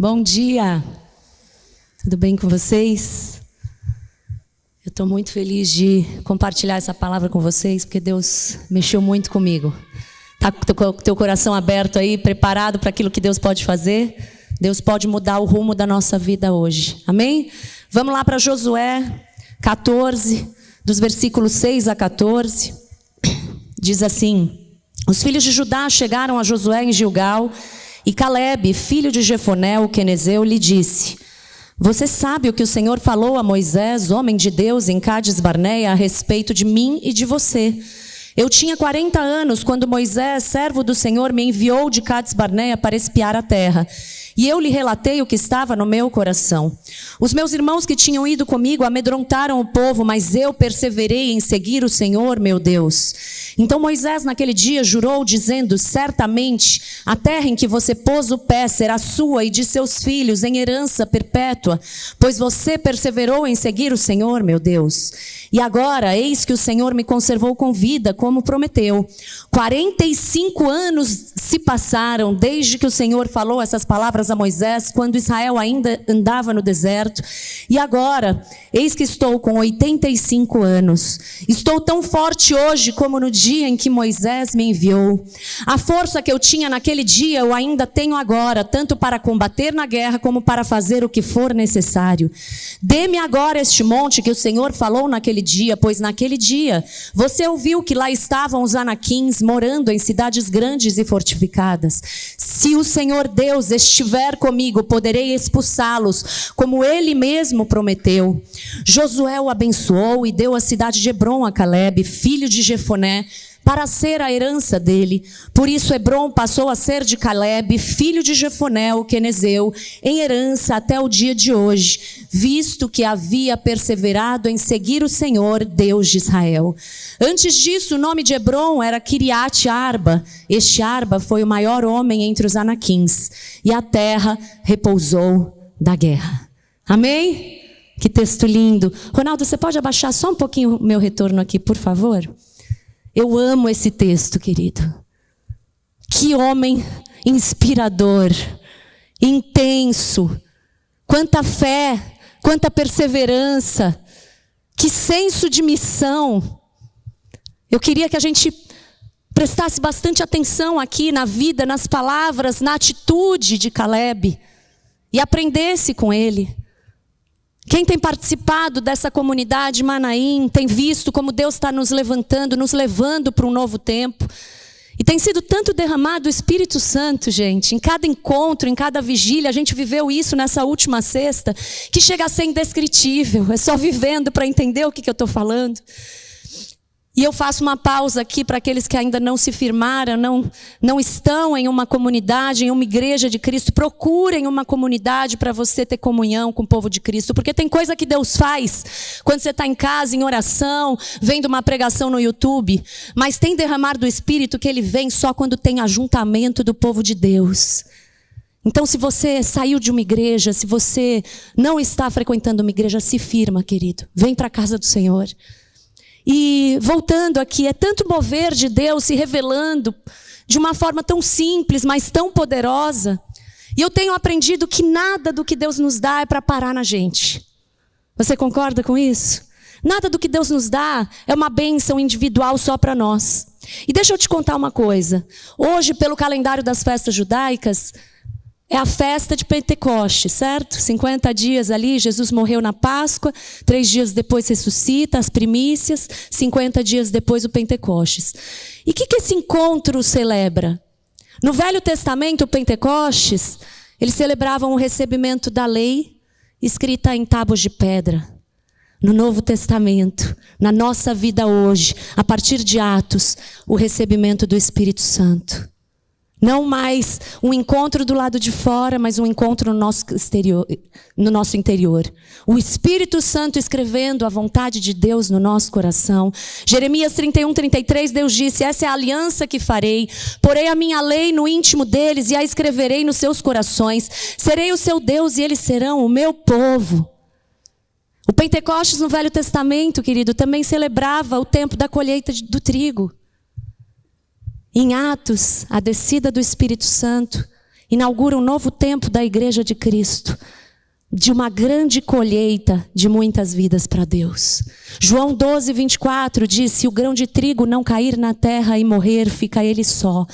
Bom dia, tudo bem com vocês? Eu estou muito feliz de compartilhar essa palavra com vocês, porque Deus mexeu muito comigo. Está com o teu coração aberto aí, preparado para aquilo que Deus pode fazer? Deus pode mudar o rumo da nossa vida hoje, amém? Vamos lá para Josué 14, dos versículos 6 a 14. Diz assim: os filhos de Judá chegaram a Josué em Gilgal, e Calebe, filho de Jefoné, o quenezeu, lhe disse: você sabe o que o Senhor falou a Moisés, homem de Deus, em Cádiz Barneia, a respeito de mim e de você. Eu tinha 40 anos quando Moisés, servo do Senhor, me enviou de Cádiz Barneia para espiar a terra. E eu lhe relatei o que estava no meu coração. Os meus irmãos que tinham ido comigo amedrontaram o povo, mas eu perseverei em seguir o Senhor, meu Deus. Então Moisés naquele dia jurou, dizendo: certamente a terra em que você pôs o pé será sua e de seus filhos em herança perpétua, pois você perseverou em seguir o Senhor, meu Deus. E agora, eis que o Senhor me conservou com vida, como prometeu. 45 anos se passaram desde que o Senhor falou essas palavras a Moisés, quando Israel ainda andava no deserto. E agora, eis que estou com 85 anos. Estou tão forte hoje como no dia em que Moisés me enviou. A força que eu tinha naquele dia eu ainda tenho agora, tanto para combater na guerra como para fazer o que for necessário. Dê-me agora este monte que o Senhor falou naquele dia, pois naquele dia você ouviu que lá estavam os anaquins morando em cidades grandes e fortificadas. Se o Senhor Deus estiver comigo, poderei expulsá-los, como ele mesmo prometeu. Josué o abençoou e deu a cidade de Hebrom a Calebe, filho de Jefoné, para ser a herança dele. Por isso Hebrom passou a ser de Calebe, filho de Jefoné, o quenezeu, em herança até o dia de hoje, visto que havia perseverado em seguir o Senhor, Deus de Israel. Antes disso, o nome de Hebrom era Kiriat Arba. Este Arba foi o maior homem entre os anaquins, e a terra repousou da guerra. Amém? Que texto lindo. Ronaldo, você pode abaixar só um pouquinho o meu retorno aqui, por favor? Eu amo esse texto, querido. Que homem inspirador, intenso, quanta fé, quanta perseverança, que senso de missão. Eu queria que a gente prestasse bastante atenção aqui na vida, nas palavras, na atitude de Calebe e aprendesse com ele. Quem tem participado dessa comunidade Manaim tem visto como Deus está nos levantando, nos levando para um novo tempo. E tem sido tanto derramado o Espírito Santo, gente, em cada encontro, em cada vigília. A gente viveu isso nessa última sexta, que chega a ser indescritível. É só vivendo para entender o que eu estou falando. E eu faço uma pausa aqui para aqueles que ainda não se firmaram, não estão em uma comunidade, em uma igreja de Cristo. Procurem uma comunidade para você ter comunhão com o povo de Cristo. Porque tem coisa que Deus faz quando você está em casa, em oração, vendo uma pregação no YouTube. Mas tem derramar do Espírito que ele vem só quando tem ajuntamento do povo de Deus. Então, se você saiu de uma igreja, se você não está frequentando uma igreja, se firma, querido. Vem para a casa do Senhor. E voltando aqui, é tanto mover de Deus se revelando de uma forma tão simples, mas tão poderosa. E eu tenho aprendido que nada do que Deus nos dá é para parar na gente. Você concorda com isso? Nada do que Deus nos dá é uma bênção individual só para nós. E deixa eu te contar uma coisa. Hoje, pelo calendário das festas judaicas, é a festa de Pentecostes, certo? 50 dias ali, Jesus morreu na Páscoa, 3 dias depois ressuscita, as primícias, 50 dias depois o Pentecostes. E o que esse encontro celebra? No Velho Testamento, o Pentecostes, eles celebravam o recebimento da lei escrita em tábuas de pedra. No Novo Testamento, na nossa vida hoje, a partir de Atos, o recebimento do Espírito Santo. Não mais um encontro do lado de fora, mas um encontro no nosso interior. O Espírito Santo escrevendo a vontade de Deus no nosso coração. Jeremias 31:33, Deus disse: essa é a aliança que farei. Porei a minha lei no íntimo deles e a escreverei nos seus corações. Serei o seu Deus e eles serão o meu povo. O Pentecostes no Velho Testamento, querido, também celebrava o tempo da colheita do trigo. Em Atos, a descida do Espírito Santo. inaugura um novo tempo da Igreja de Cristo, de uma grande colheita de muitas vidas para Deus. João 12:24 diz: se o grão de trigo não cair na terra e morrer, fica ele só,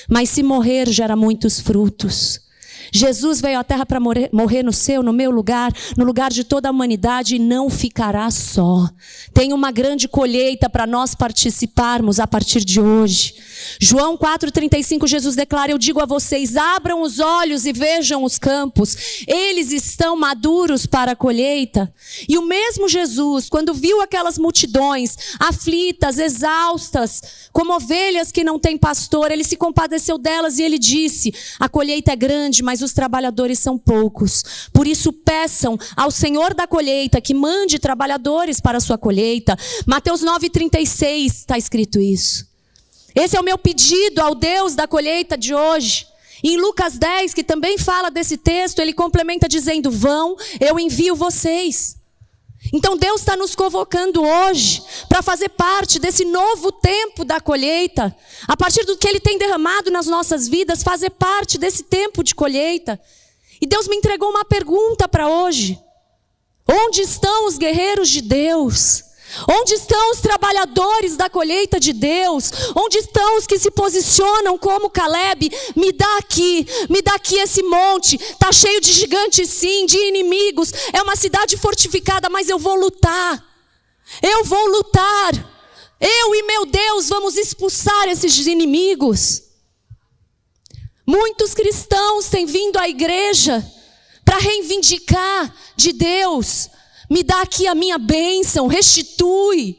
mas se morrer, gera muitos frutos. Jesus veio à terra para morrer no meu lugar, no lugar de toda a humanidade, e não ficará só. Tem uma grande colheita para nós participarmos a partir de hoje. João 4:35, Jesus declara: eu digo a vocês, abram os olhos e vejam os campos, eles estão maduros para a colheita. E o mesmo Jesus, quando viu aquelas multidões aflitas, exaustas, como ovelhas que não têm pastor, ele se compadeceu delas e ele disse: a colheita é grande, mas os trabalhadores são poucos. Por isso peçam ao Senhor da colheita que mande trabalhadores para a sua colheita. Mateus 9:36 está escrito isso. Esse é o meu pedido ao Deus da colheita de hoje. Em Lucas 10, que também fala desse texto, ele complementa dizendo: vão, eu envio vocês. Então Deus está nos convocando hoje para fazer parte desse novo tempo da colheita. A partir do que Ele tem derramado nas nossas vidas, fazer parte desse tempo de colheita. E Deus me entregou uma pergunta para hoje: onde estão os guerreiros de Deus? Onde estão os trabalhadores da colheita de Deus? Onde estão os que se posicionam como Caleb? Me dá aqui esse monte. Está cheio de gigantes sim, de inimigos. É uma cidade fortificada, mas eu vou lutar. Eu vou lutar. Eu e meu Deus vamos expulsar esses inimigos. Muitos cristãos têm vindo à igreja para reivindicar de Deus: me dá aqui a minha bênção, restitui.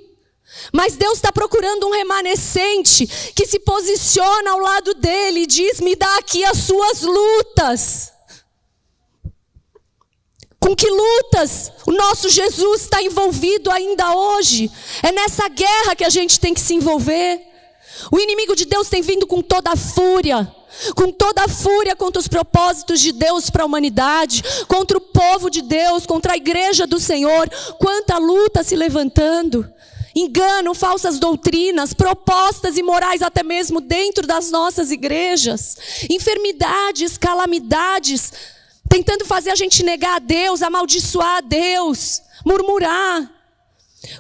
Mas Deus está procurando um remanescente que se posiciona ao lado dele e diz: me dá aqui as suas lutas. Com que lutas o nosso Jesus está envolvido ainda hoje? É nessa guerra que a gente tem que se envolver. O inimigo de Deus tem vindo com toda a fúria contra os propósitos de Deus para a humanidade, contra o povo de Deus, contra a igreja do Senhor. Quanta luta se levantando. Engano, falsas doutrinas, propostas imorais até mesmo dentro das nossas igrejas. Enfermidades, calamidades, tentando fazer a gente negar a Deus, amaldiçoar a Deus, murmurar.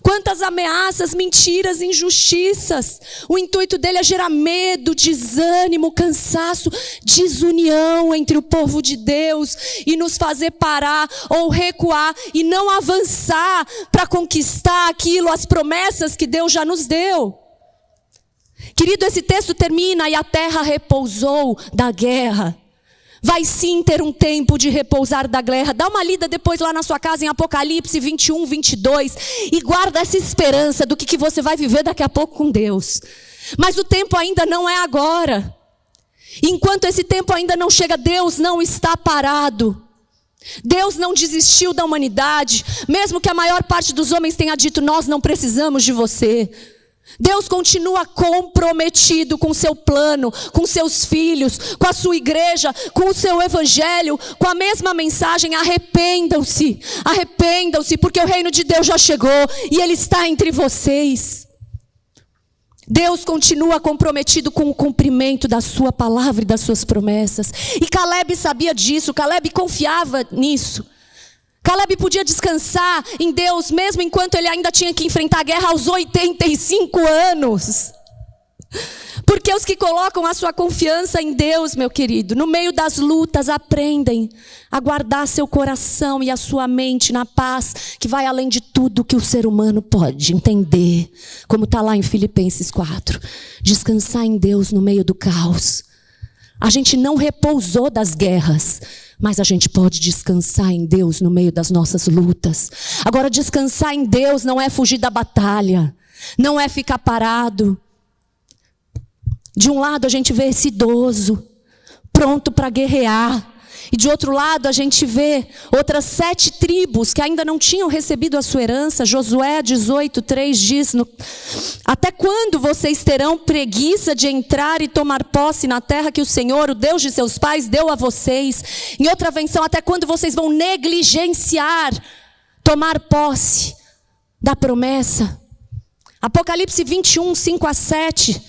Quantas ameaças, mentiras, injustiças. O intuito dele é gerar medo, desânimo, cansaço, desunião entre o povo de Deus e nos fazer parar ou recuar e não avançar para conquistar aquilo, as promessas que Deus já nos deu. Querido, esse texto termina: e a terra repousou da guerra. Vai sim ter um tempo de repousar da guerra. Dá uma lida depois lá na sua casa em Apocalipse 21, 22. E guarda essa esperança do que você vai viver daqui a pouco com Deus. Mas o tempo ainda não é agora. Enquanto esse tempo ainda não chega, Deus não está parado. Deus não desistiu da humanidade. Mesmo que a maior parte dos homens tenha dito: nós não precisamos de você. Deus continua comprometido com o seu plano, com seus filhos, com a sua igreja, com o seu evangelho, com a mesma mensagem: arrependam-se, porque o reino de Deus já chegou e Ele está entre vocês. Deus continua comprometido com o cumprimento da sua palavra e das suas promessas. E Caleb sabia disso, Caleb confiava nisso. Caleb podia descansar em Deus, mesmo enquanto ele ainda tinha que enfrentar a guerra aos 85 anos. Porque os que colocam a sua confiança em Deus, meu querido, no meio das lutas, aprendem a guardar seu coração e a sua mente na paz, que vai além de tudo que o ser humano pode entender. Como está lá em Filipenses 4. Descansar em Deus no meio do caos. A gente não repousou das guerras, mas a gente pode descansar em Deus no meio das nossas lutas. Agora, descansar em Deus não é fugir da batalha, não é ficar parado. De um lado a gente vê esse idoso, pronto para guerrear. E de outro lado a gente vê outras 7 tribos que ainda não tinham recebido a sua herança. Josué 18:3 diz: até quando vocês terão preguiça de entrar e tomar posse na terra que o Senhor, o Deus de seus pais, deu a vocês? Em outra versão: até quando vocês vão negligenciar tomar posse da promessa? Apocalipse 21, 5-7.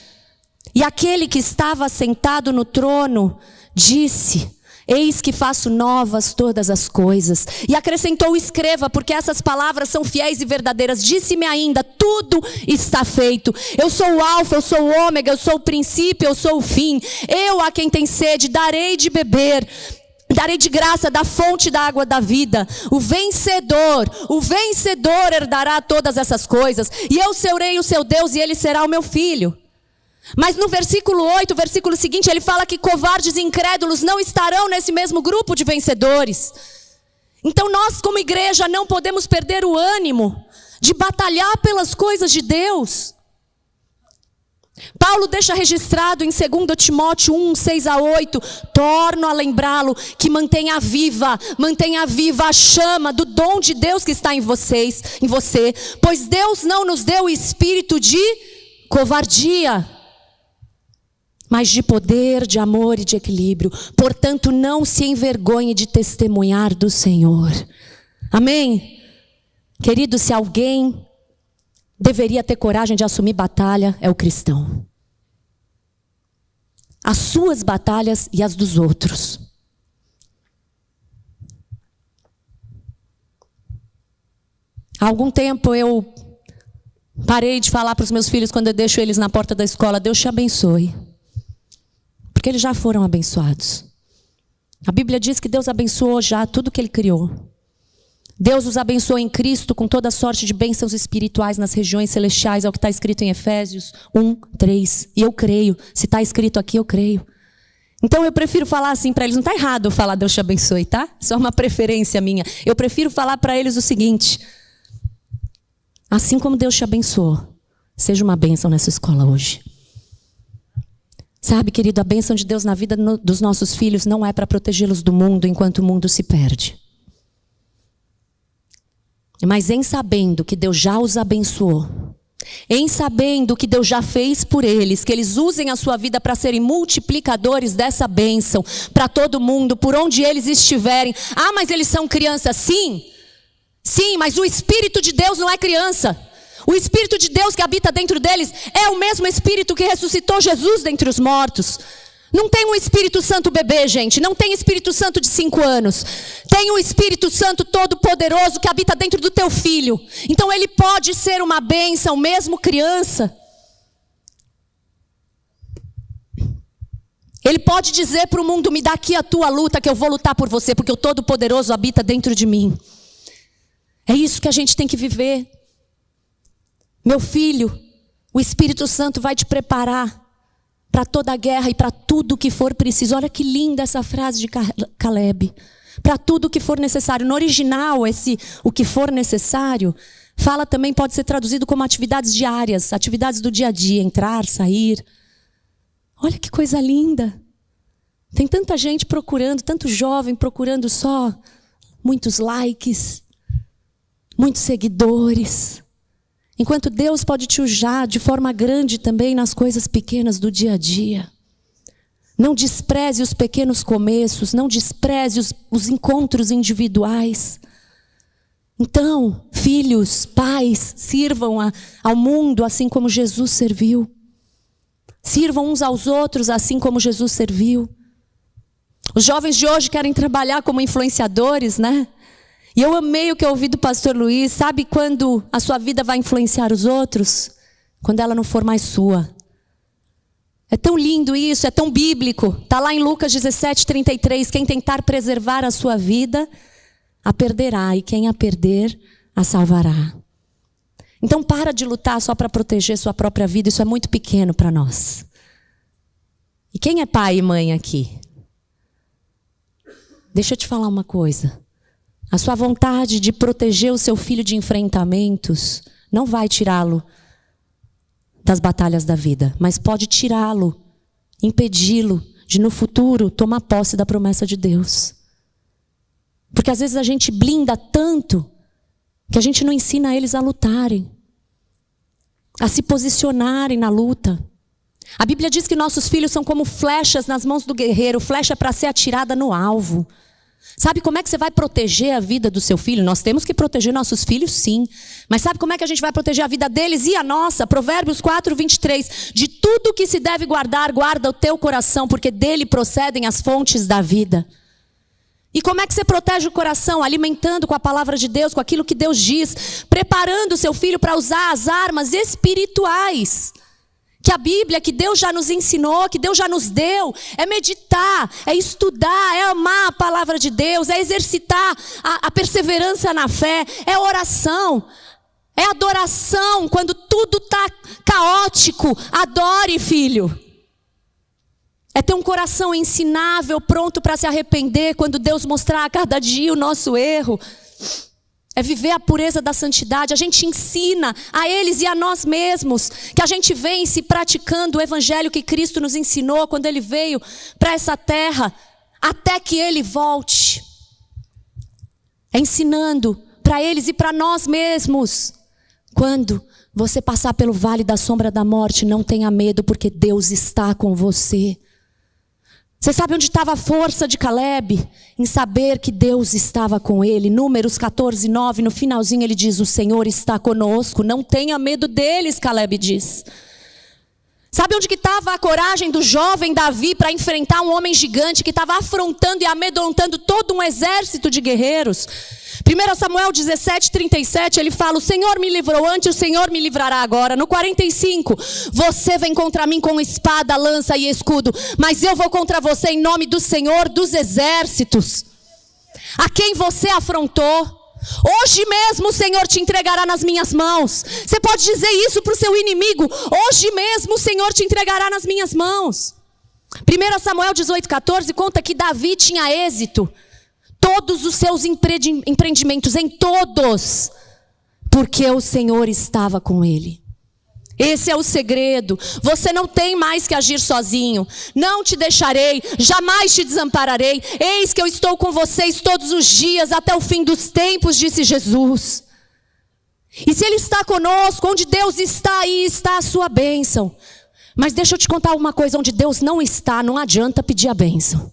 E aquele que estava sentado no trono disse: Eis que faço novas todas as coisas. E acrescentou: escreva, porque essas palavras são fiéis e verdadeiras. Disse-me ainda: tudo está feito. Eu sou o alfa, eu sou o ômega, eu sou o princípio, eu sou o fim. Eu, a quem tem sede, darei de beber. Darei de graça da fonte da água da vida. O vencedor herdará todas essas coisas. E eu serei o seu Deus e ele será o meu filho. Mas no versículo 8, o versículo seguinte, ele fala que covardes e incrédulos não estarão nesse mesmo grupo de vencedores. Então nós, como igreja, não podemos perder o ânimo de batalhar pelas coisas de Deus. Paulo deixa registrado em 2 Timóteo 1, 6-8, torno a lembrá-lo que mantenha viva a chama do dom de Deus que está em você, pois Deus não nos deu o espírito de covardia, mas de poder, de amor e de equilíbrio. Portanto, não se envergonhe de testemunhar do Senhor. Amém? Querido, se alguém deveria ter coragem de assumir batalha, é o cristão. As suas batalhas e as dos outros. Há algum tempo eu parei de falar para os meus filhos quando eu deixo eles na porta da escola: Deus te abençoe. Porque eles já foram abençoados. A Bíblia diz que Deus abençoou já tudo que Ele criou. Deus os abençoou em Cristo com toda sorte de bênçãos espirituais nas regiões celestiais, é o que está escrito em Efésios 1, 3. E eu creio, se está escrito aqui, eu creio. Então eu prefiro falar assim para eles, não está errado eu falar Deus te abençoe, tá? Só uma preferência minha. Eu prefiro falar para eles o seguinte: assim como Deus te abençoou, seja uma bênção nessa escola hoje. Sabe, querido, a bênção de Deus na vida dos nossos filhos não é para protegê-los do mundo enquanto o mundo se perde. Mas em sabendo que Deus já os abençoou, em sabendo que Deus já fez por eles, que eles usem a sua vida para serem multiplicadores dessa bênção para todo mundo, por onde eles estiverem. Ah, mas eles são crianças, sim. Sim, mas o Espírito de Deus não é criança. O Espírito de Deus que habita dentro deles é o mesmo Espírito que ressuscitou Jesus dentre os mortos. Não tem um Espírito Santo bebê, gente. Não tem Espírito Santo de 5 anos. Tem um Espírito Santo todo-poderoso que habita dentro do teu filho. Então ele pode ser uma bênção, mesmo criança. Ele pode dizer para o mundo: me dá aqui a tua luta que eu vou lutar por você, porque o todo-poderoso habita dentro de mim. É isso que a gente tem que viver. Meu filho, o Espírito Santo vai te preparar para toda a guerra e para tudo que for preciso. Olha que linda essa frase de Caleb. Para tudo que for necessário. No original, o que for necessário, fala também, pode ser traduzido como atividades diárias, atividades do dia a dia, entrar, sair. Olha que coisa linda. Tem tanta gente procurando, tanto jovem procurando só muitos likes, muitos seguidores. Enquanto Deus pode te usar de forma grande também nas coisas pequenas do dia a dia. Não despreze os pequenos começos, não despreze os encontros individuais. Então, filhos, pais, sirvam ao mundo assim como Jesus serviu. Sirvam uns aos outros assim como Jesus serviu. Os jovens de hoje querem trabalhar como influenciadores, né? E eu amei o que eu ouvi do pastor Luiz. Sabe quando a sua vida vai influenciar os outros? Quando ela não for mais sua. É tão lindo isso, é tão bíblico. Está lá em Lucas 17:33. Quem tentar preservar a sua vida, a perderá. E quem a perder, a salvará. Então para de lutar só para proteger sua própria vida. Isso é muito pequeno para nós. E quem é pai e mãe aqui? Deixa eu te falar uma coisa. A sua vontade de proteger o seu filho de enfrentamentos não vai tirá-lo das batalhas da vida, mas pode tirá-lo, impedi-lo de no futuro tomar posse da promessa de Deus. Porque às vezes a gente blinda tanto que a gente não ensina eles a lutarem, a se posicionarem na luta. A Bíblia diz que nossos filhos são como flechas nas mãos do guerreiro, flecha para ser atirada no alvo. Sabe como é que você vai proteger a vida do seu filho? Nós temos que proteger nossos filhos, sim. Mas sabe como é que a gente vai proteger a vida deles e a nossa? Provérbios 4:23. De tudo que se deve guardar, guarda o teu coração, porque dele procedem as fontes da vida. E como é que você protege o coração? Alimentando com a palavra de Deus, com aquilo que Deus diz, preparando o seu filho para usar as armas espirituais que a Bíblia, que Deus já nos ensinou, que Deus já nos deu. É meditar, é estudar, é amar a palavra de Deus, é exercitar a perseverança na fé, é oração, é adoração. Quando tudo está caótico, adore, filho. É ter um coração ensinável, pronto para se arrepender quando Deus mostrar a cada dia o nosso erro. É viver a pureza da santidade. A gente ensina a eles e a nós mesmos que a gente vence praticando o evangelho que Cristo nos ensinou quando Ele veio para essa terra, até que Ele volte. É ensinando para eles e para nós mesmos. Quando você passar pelo vale da sombra da morte, não tenha medo, porque Deus está com você. Você sabe onde estava a força de Caleb? Em saber que Deus estava com ele. Números 14, 9, no finalzinho ele diz: o Senhor está conosco, não tenha medo deles, Caleb diz. Sabe onde que estava a coragem do jovem Davi para enfrentar um homem gigante que estava afrontando e amedrontando todo um exército de guerreiros? 1 Samuel 17, 37, ele fala: o Senhor me livrou antes, o Senhor me livrará agora. No 45, você vem contra mim com espada, lança e escudo, mas eu vou contra você em nome do Senhor dos exércitos, a quem você afrontou. Hoje mesmo o Senhor te entregará nas minhas mãos. Você pode dizer isso para o seu inimigo: hoje mesmo o Senhor te entregará nas minhas mãos. 1 Samuel 18, 14 conta que Davi tinha êxito todos os seus empreendimentos, em todos, porque o Senhor estava com ele. Esse é o segredo. Você não tem mais que agir sozinho. Não te deixarei, jamais te desampararei. Eis que eu estou com vocês todos os dias até o fim dos tempos, disse Jesus. E se Ele está conosco, onde Deus está, aí está a sua bênção. Mas deixa eu te contar uma coisa: onde Deus não está, não adianta pedir a bênção.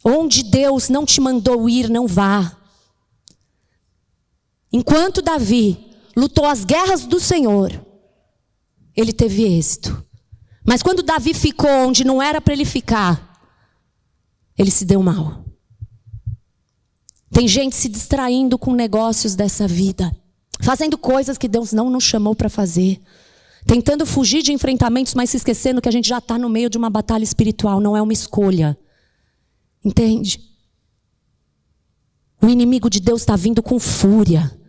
Onde Deus não te mandou ir, não vá. Enquanto Davi lutou as guerras do Senhor, ele teve êxito. Mas quando Davi ficou onde não era para ele ficar, ele se deu mal. Tem gente se distraindo com negócios dessa vida, fazendo coisas que Deus não nos chamou para fazer, tentando fugir de enfrentamentos, mas se esquecendo que a gente já está no meio de uma batalha espiritual. Não é uma escolha. Entende? O inimigo de Deus está vindo com fúria.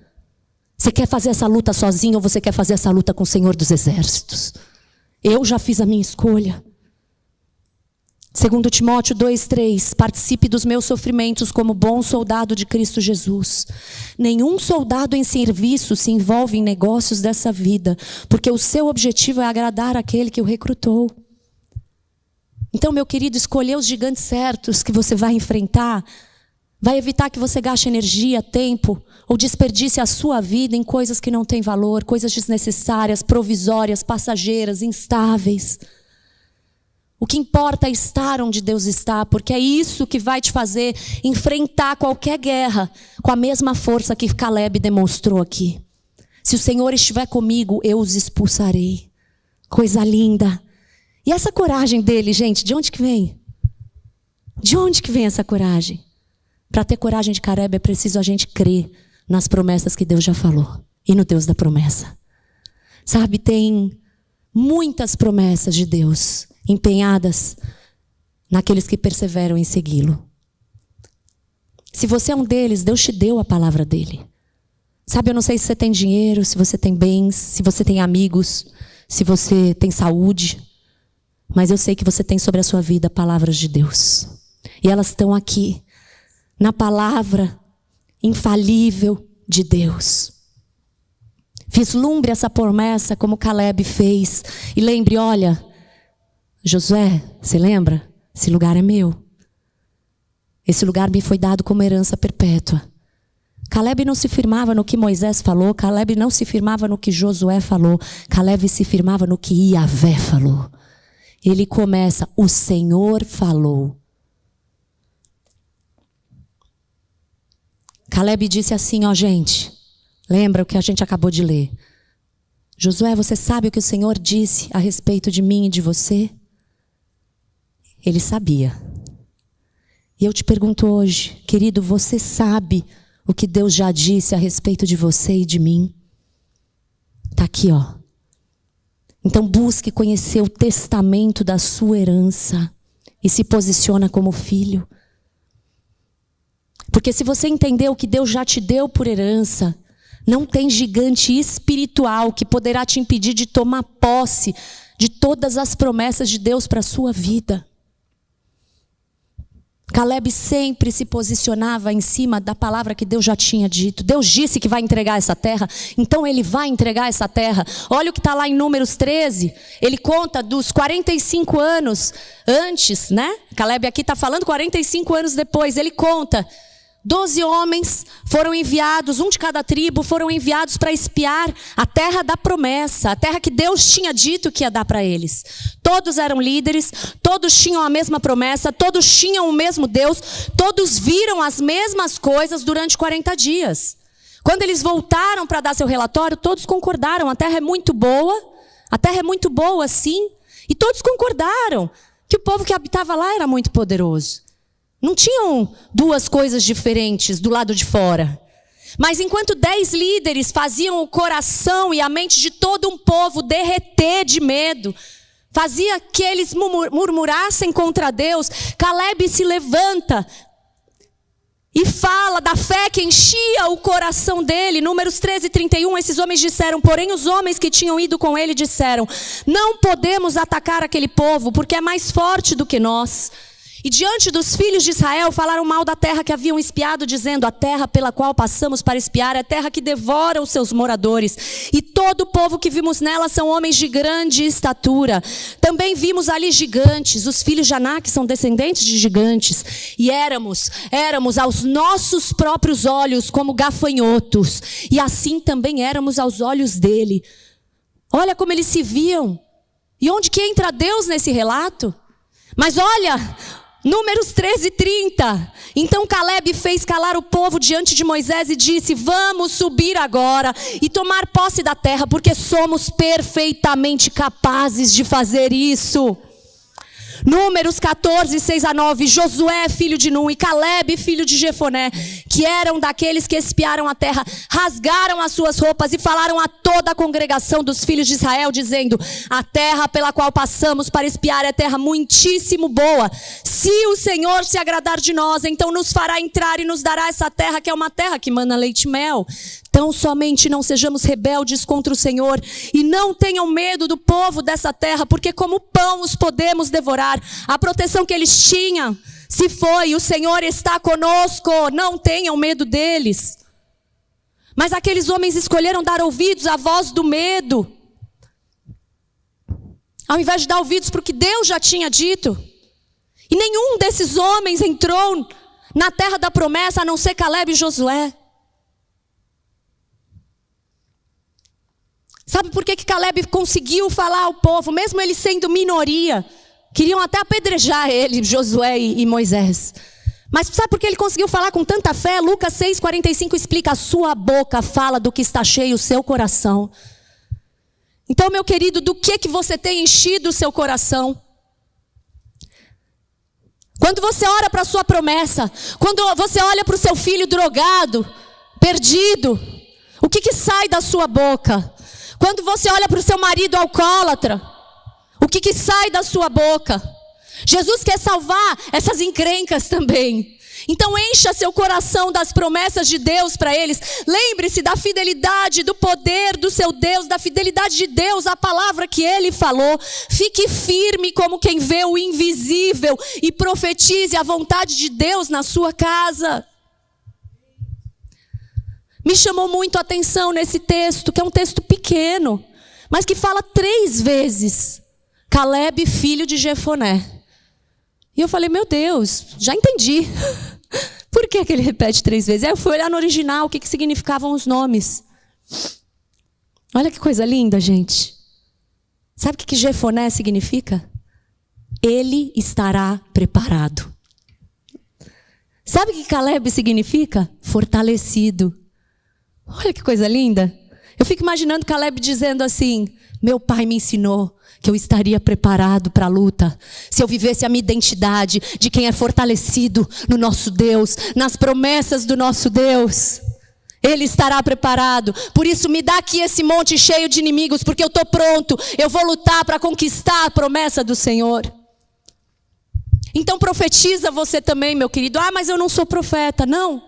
Você quer fazer essa luta sozinho ou você quer fazer essa luta com o Senhor dos Exércitos? Eu já fiz a minha escolha. 2 Timóteo 2:3, participe dos meus sofrimentos como bom soldado de Cristo Jesus. Nenhum soldado em serviço se envolve em negócios dessa vida, porque o seu objetivo é agradar aquele que o recrutou. Então, meu querido, escolher os gigantes certos que você vai enfrentar vai evitar que você gaste energia, tempo ou desperdice a sua vida em coisas que não têm valor, coisas desnecessárias, provisórias, passageiras, instáveis. O que importa é estar onde Deus está, porque é isso que vai te fazer enfrentar qualquer guerra com a mesma força que Caleb demonstrou aqui. Se o Senhor estiver comigo, eu os expulsarei. Coisa linda. E essa coragem dele, gente, de onde que vem? De onde que vem essa coragem? Para ter coragem de Caleb é preciso a gente crer nas promessas que Deus já falou e no Deus da promessa. Sabe, tem muitas promessas de Deus empenhadas naqueles que perseveram em segui-lo. Se você é um deles, Deus te deu a palavra dele. Sabe, eu não sei se você tem dinheiro, se você tem bens, se você tem amigos, se você tem saúde, mas eu sei que você tem sobre a sua vida palavras de Deus. E elas estão aqui, na palavra infalível de Deus. Vislumbre essa promessa como Caleb fez. E lembre, olha, Josué, você lembra? Esse lugar é meu. Esse lugar me foi dado como herança perpétua. Caleb não se firmava no que Moisés falou. Caleb não se firmava no que Josué falou. Caleb se firmava no que Iavé falou. Ele começa: o Senhor falou. Caleb disse assim, ó gente, lembra o que a gente acabou de ler? Josué, você sabe o que o Senhor disse a respeito de mim e de você? Ele sabia. E eu te pergunto hoje, querido, você sabe o que Deus já disse a respeito de você e de mim? Está aqui, ó. Então busque conhecer o testamento da sua herança e se posiciona como filho. Porque se você entender o que Deus já te deu por herança, não tem gigante espiritual que poderá te impedir de tomar posse de todas as promessas de Deus para a sua vida. Caleb sempre se posicionava em cima da palavra que Deus já tinha dito. Deus disse que vai entregar essa terra, então ele vai entregar essa terra. Olha o que está lá em Números 13. Ele conta dos 45 anos antes, né? Caleb aqui está falando 45 anos depois. Ele conta, 12 homens foram enviados, um de cada tribo, foram enviados para espiar a terra da promessa, a terra que Deus tinha dito que ia dar para eles. Todos eram líderes, todos tinham a mesma promessa, todos tinham o mesmo Deus, todos viram as mesmas coisas durante 40 dias. Quando eles voltaram para dar seu relatório, todos concordaram, a terra é muito boa sim, e todos concordaram que o povo que habitava lá era muito poderoso. Não tinham duas coisas diferentes do lado de fora. Mas enquanto 10 líderes faziam o coração e a mente de todo um povo derreter de medo, fazia que eles murmurassem contra Deus, Caleb se levanta e fala da fé que enchia o coração dele. Números 13:31, esses homens disseram, porém os homens que tinham ido com ele disseram, não podemos atacar aquele povo, porque é mais forte do que nós. E diante dos filhos de Israel falaram mal da terra que haviam espiado, dizendo, a terra pela qual passamos para espiar é a terra que devora os seus moradores. E todo o povo que vimos nela são homens de grande estatura. Também vimos ali gigantes, os filhos de Anak são descendentes de gigantes. E éramos aos nossos próprios olhos como gafanhotos. E assim também éramos aos olhos dele. Olha como eles se viam. E onde que entra Deus nesse relato? Mas olha, Números 13:30. Então Caleb fez calar o povo diante de Moisés e disse, vamos subir agora e tomar posse da terra, porque somos perfeitamente capazes de fazer isso. Números 14:6-9, Josué, filho de Nun, e Caleb, filho de Jefoné, que eram daqueles que espiaram a terra, rasgaram as suas roupas e falaram a toda a congregação dos filhos de Israel, dizendo, a terra pela qual passamos para espiar é terra muitíssimo boa. Se o Senhor se agradar de nós, então nos fará entrar e nos dará essa terra, que é uma terra que mana leite e mel. Então somente não sejamos rebeldes contra o Senhor e não tenham medo do povo dessa terra, porque como pão os podemos devorar. A proteção que eles tinham se foi, o Senhor está conosco, não tenham medo deles. Mas aqueles homens escolheram dar ouvidos à voz do medo, ao invés de dar ouvidos para o que Deus já tinha dito. E nenhum desses homens entrou na terra da promessa, a não ser Caleb e Josué. Sabe por que Caleb conseguiu falar ao povo, mesmo ele sendo minoria? Queriam até apedrejar ele, Josué e Moisés. Mas sabe por que ele conseguiu falar com tanta fé? Lucas 6:45 explica, a sua boca fala do que está cheio o seu coração. Então, meu querido, do que você tem enchido o seu coração? Quando você ora para a sua promessa, quando você olha para o seu filho drogado, perdido, o que sai da sua boca? Quando você olha para o seu marido alcoólatra, o que sai da sua boca? Jesus quer salvar essas encrencas também. Então encha seu coração das promessas de Deus para eles. Lembre-se da fidelidade, do poder do seu Deus, da fidelidade de Deus, a palavra que Ele falou. Fique firme como quem vê o invisível e profetize a vontade de Deus na sua casa. Me chamou muito a atenção nesse texto, que é um texto pequeno, mas que fala 3 vezes, Caleb, filho de Jefoné. E eu falei, meu Deus, já entendi. Por que ele repete 3 vezes? Aí eu fui olhar no original o que significavam os nomes. Olha que coisa linda, gente. Sabe o que Jefoné significa? Ele estará preparado. Sabe o que Caleb significa? Fortalecido. Olha que coisa linda. Eu fico imaginando Caleb dizendo assim, meu pai me ensinou que eu estaria preparado para a luta se eu vivesse a minha identidade de quem é fortalecido no nosso Deus, nas promessas do nosso Deus. Ele estará preparado. Por isso me dá aqui esse monte cheio de inimigos, porque eu estou pronto. Eu vou lutar para conquistar a promessa do Senhor. Então profetiza você também, meu querido. Ah, mas eu não sou profeta. Não.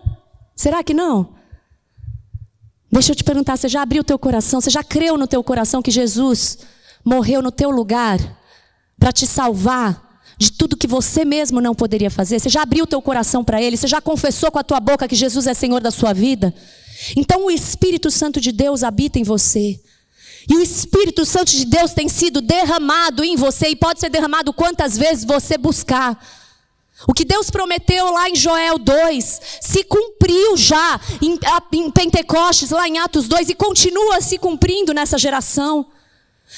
Será que não? Deixa eu te perguntar, você já abriu o teu coração? Você já creu no teu coração que Jesus morreu no teu lugar para te salvar de tudo que você mesmo não poderia fazer? Você já abriu o teu coração para Ele? Você já confessou com a tua boca que Jesus é Senhor da sua vida? Então o Espírito Santo de Deus habita em você. E o Espírito Santo de Deus tem sido derramado em você, e pode ser derramado quantas vezes você buscar. O que Deus prometeu lá em Joel 2, se cumpriu já em Pentecostes, lá em Atos 2, e continua se cumprindo nessa geração.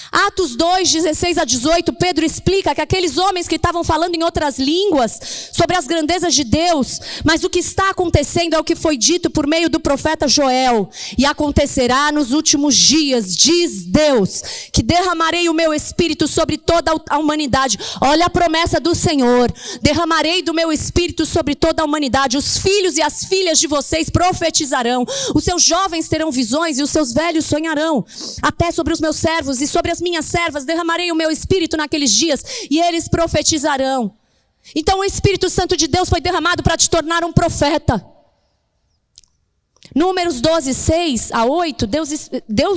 Atos 2, 16 a 18, Pedro explica que aqueles homens que estavam falando em outras línguas sobre as grandezas de Deus, mas o que está acontecendo é o que foi dito por meio do profeta Joel. E acontecerá nos últimos dias, diz Deus, que derramarei o meu espírito sobre toda a humanidade. Olha a promessa do Senhor: derramarei do meu espírito sobre toda a humanidade. Os filhos e as filhas de vocês profetizarão, os seus jovens terão visões e os seus velhos sonharão. Até sobre os meus servos e sobre as minhas servas derramarei o meu espírito naqueles dias, e eles profetizarão. Então o Espírito Santo de Deus foi derramado para te tornar um profeta. Números 12, 6 a 8,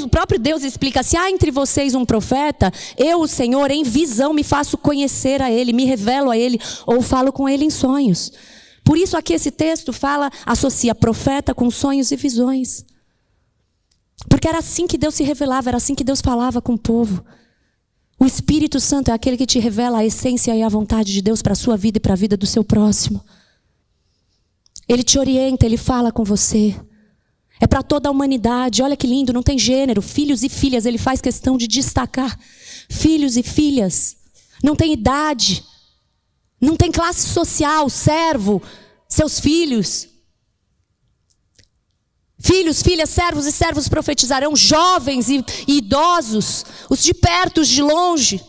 o próprio Deus explica: se há entre vocês um profeta, eu, o Senhor, em visão me faço conhecer a ele, me revelo a ele, ou falo com ele em sonhos. Por isso aqui esse texto associa profeta com sonhos e visões. Porque era assim que Deus se revelava, era assim que Deus falava com o povo. O Espírito Santo é aquele que te revela a essência e a vontade de Deus para a sua vida e para a vida do seu próximo. Ele te orienta, ele fala com você. É para toda a humanidade. Olha que lindo, não tem gênero. Filhos e filhas, ele faz questão de destacar. Filhos e filhas. Não tem idade. Não tem classe social, servo, seus filhos. Filhos, filhas, servos e servos profetizarão, jovens e idosos, os de perto, os de longe.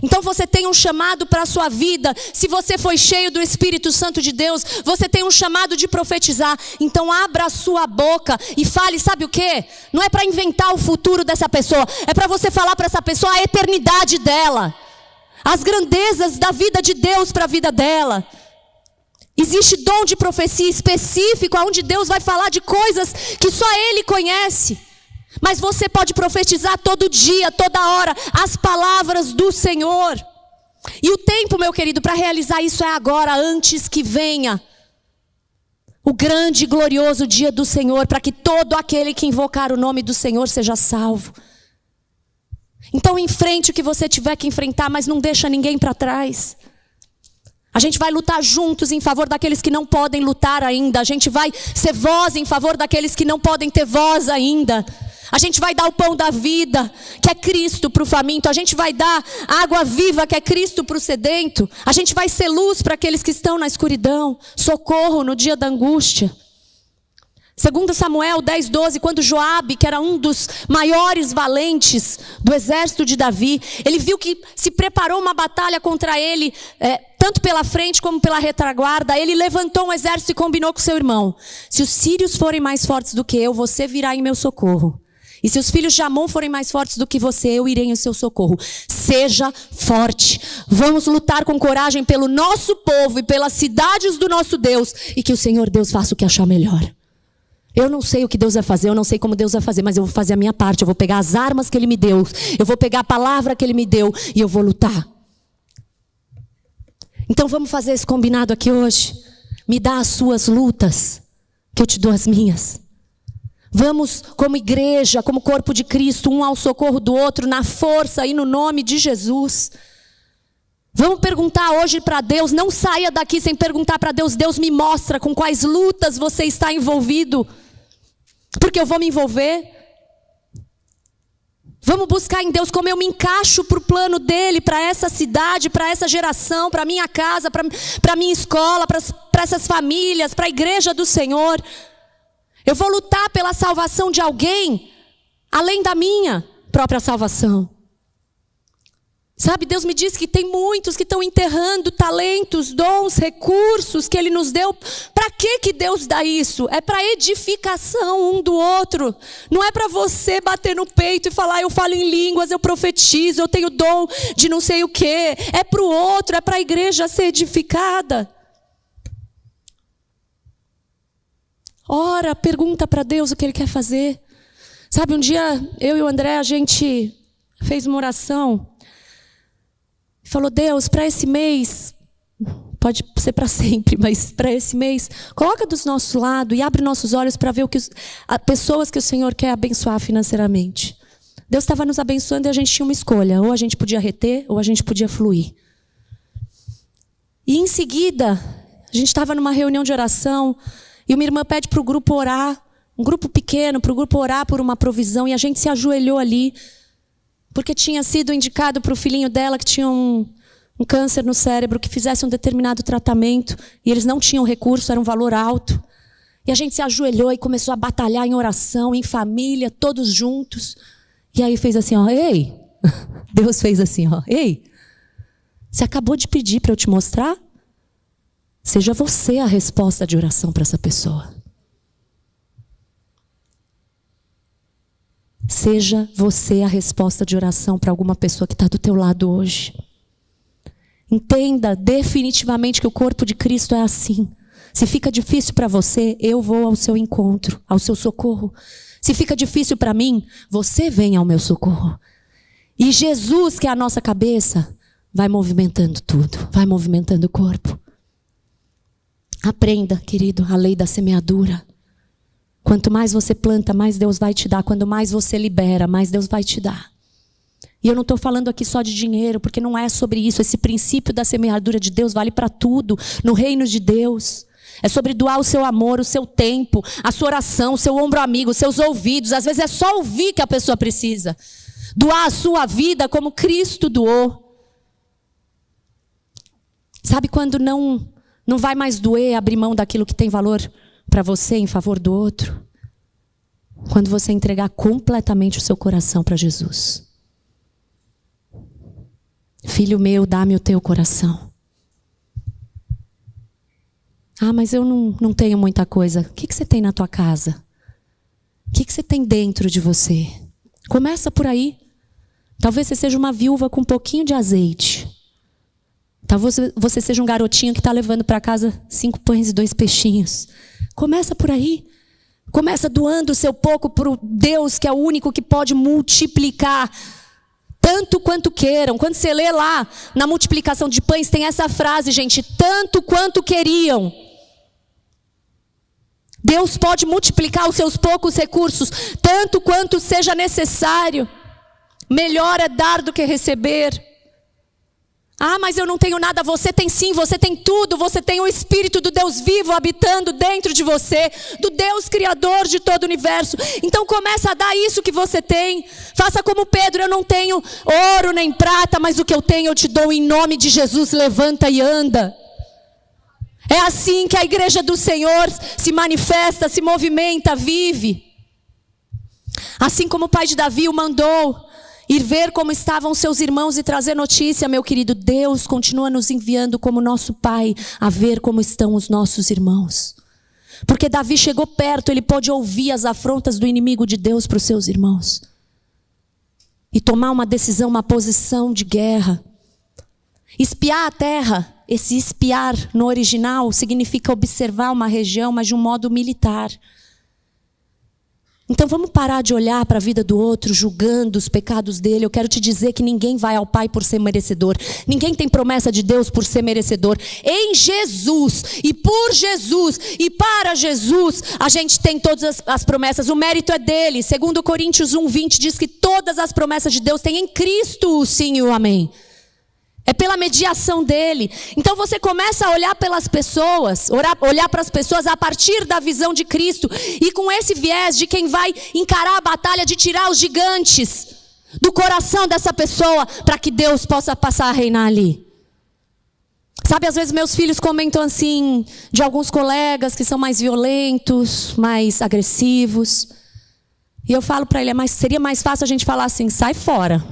Então você tem um chamado para a sua vida. Se você foi cheio do Espírito Santo de Deus, você tem um chamado de profetizar. Então abra a sua boca e fale, sabe o quê? Não é para inventar o futuro dessa pessoa, é para você falar para essa pessoa a eternidade dela, as grandezas da vida de Deus para a vida dela. Existe dom de profecia específico, onde Deus vai falar de coisas que só Ele conhece. Mas você pode profetizar todo dia, toda hora, as palavras do Senhor. E o tempo, meu querido, para realizar isso é agora, antes que venha o grande e glorioso dia do Senhor, para que todo aquele que invocar o nome do Senhor seja salvo. Então enfrente o que você tiver que enfrentar, mas não deixa ninguém para trás. A gente vai lutar juntos em favor daqueles que não podem lutar ainda. A gente vai ser voz em favor daqueles que não podem ter voz ainda. A gente vai dar o pão da vida, que é Cristo, para o faminto. A gente vai dar a água viva, que é Cristo, para o sedento. A gente vai ser luz para aqueles que estão na escuridão. Socorro no dia da angústia. 2 Samuel 10, 12, quando Joabe, que era um dos maiores valentes do exército de Davi, ele viu que se preparou uma batalha contra ele, tanto pela frente como pela retaguarda. Ele levantou um exército e combinou com seu irmão: se os sírios forem mais fortes do que eu, você virá em meu socorro. E se os filhos de Amon forem mais fortes do que você, eu irei em seu socorro. Seja forte. Vamos lutar com coragem pelo nosso povo e pelas cidades do nosso Deus. E que o Senhor Deus faça o que achar melhor. Eu não sei o que Deus vai fazer, eu não sei como Deus vai fazer, mas eu vou fazer a minha parte. Eu vou pegar as armas que Ele me deu, eu vou pegar a palavra que Ele me deu e eu vou lutar. Então vamos fazer esse combinado aqui hoje. Me dá as suas lutas, que eu te dou as minhas. Vamos, como igreja, como corpo de Cristo, um ao socorro do outro, na força e no nome de Jesus. Vamos perguntar hoje para Deus. Não saia daqui sem perguntar para Deus: Deus, me mostra com quais lutas você está envolvido, porque eu vou me envolver. Vamos buscar em Deus como eu me encaixo para o plano dEle, para essa cidade, para essa geração, para a minha casa, para a minha escola, para essas famílias, para a igreja do Senhor. Eu vou lutar pela salvação de alguém, além da minha própria salvação. Sabe, Deus me diz que tem muitos que estão enterrando talentos, dons, recursos que Ele nos deu. Para que Deus dá isso? É para edificação um do outro. Não é para você bater no peito e falar, eu falo em línguas, eu profetizo, eu tenho dom de não sei o quê. É para o outro, é para a igreja ser edificada. Ora, pergunta para Deus o que Ele quer fazer. Sabe, um dia eu e o André, a gente fez uma oração. Falou, Deus, para esse mês, pode ser para sempre, mas para esse mês, coloca do nosso lado e abre nossos olhos para ver pessoas que o Senhor quer abençoar financeiramente. Deus estava nos abençoando e a gente tinha uma escolha. Ou a gente podia reter, ou a gente podia fluir. E em seguida, a gente estava numa reunião de oração e uma irmã pede para o grupo orar, um grupo pequeno, para o grupo orar por uma provisão, e a gente se ajoelhou ali, porque tinha sido indicado para o filhinho dela que tinha um câncer no cérebro, que fizesse um determinado tratamento, e eles não tinham recurso, era um valor alto. E a gente se ajoelhou e começou a batalhar em oração, em família, todos juntos. E aí fez assim, ó, ei, Deus fez assim, ó, ei, você acabou de pedir para eu te mostrar? Seja você a resposta de oração para essa pessoa. Seja você a resposta de oração para alguma pessoa que está do teu lado hoje. Entenda definitivamente que o corpo de Cristo é assim. Se fica difícil para você, eu vou ao seu encontro, ao seu socorro. Se fica difícil para mim, você vem ao meu socorro. E Jesus, que é a nossa cabeça, vai movimentando tudo, vai movimentando o corpo. Aprenda, querido, a lei da semeadura. Quanto mais você planta, mais Deus vai te dar. Quanto mais você libera, mais Deus vai te dar. E eu não estou falando aqui só de dinheiro, porque não é sobre isso. Esse princípio da semeadura de Deus vale para tudo, no reino de Deus. É sobre doar o seu amor, o seu tempo, a sua oração, o seu ombro amigo, os seus ouvidos. Às vezes é só ouvir que a pessoa precisa. Doar a sua vida como Cristo doou. Sabe quando não vai mais doer abrir mão daquilo que tem valor para você em favor do outro? Quando você entregar completamente o seu coração para Jesus. Filho meu, dá-me o teu coração. Ah, mas eu não tenho muita coisa. O que você tem na tua casa? O que você tem dentro de você? Começa por aí. Talvez você seja uma viúva com um pouquinho de azeite. Talvez você seja um garotinho que está levando para casa 5 pães e 2 peixinhos. Começa por aí. Começa doando o seu pouco para o Deus que é o único que pode multiplicar tanto quanto queiram. Quando você lê lá na multiplicação de pães, tem essa frase, gente, tanto quanto queriam. Deus pode multiplicar os seus poucos recursos, tanto quanto seja necessário. Melhor é dar do que receber. Ah, mas eu não tenho nada. Você tem sim, você tem tudo. Você tem o Espírito do Deus vivo habitando dentro de você, do Deus Criador de todo o universo. Então começa a dar isso que você tem. Faça como Pedro, eu não tenho ouro nem prata, mas o que eu tenho eu te dou em nome de Jesus. Levanta e anda. É assim que a igreja do Senhor se manifesta, se movimenta, vive. Assim como o pai de Davi o mandou ir ver como estavam seus irmãos e trazer notícia, meu querido, Deus continua nos enviando como nosso Pai a ver como estão os nossos irmãos. Porque Davi chegou perto, ele pôde ouvir as afrontas do inimigo de Deus para os seus irmãos. E tomar uma decisão, uma posição de guerra. Espiar a terra, esse espiar no original significa observar uma região, mas de um modo militar. Então vamos parar de olhar para a vida do outro, julgando os pecados dele. Eu quero te dizer que ninguém vai ao Pai por ser merecedor. Ninguém tem promessa de Deus por ser merecedor. Em Jesus, e por Jesus, e para Jesus, a gente tem todas as promessas. O mérito é dele. 2 Coríntios 1:20 diz que todas as promessas de Deus têm em Cristo o sim e o amém. É pela mediação dele. Então você começa a olhar pelas pessoas, olhar para as pessoas a partir da visão de Cristo. E com esse viés de quem vai encarar a batalha de tirar os gigantes do coração dessa pessoa, para que Deus possa passar a reinar ali. Sabe, às vezes meus filhos comentam assim, de alguns colegas que são mais violentos, mais agressivos. E eu falo para ele, mas seria mais fácil a gente falar assim, sai fora.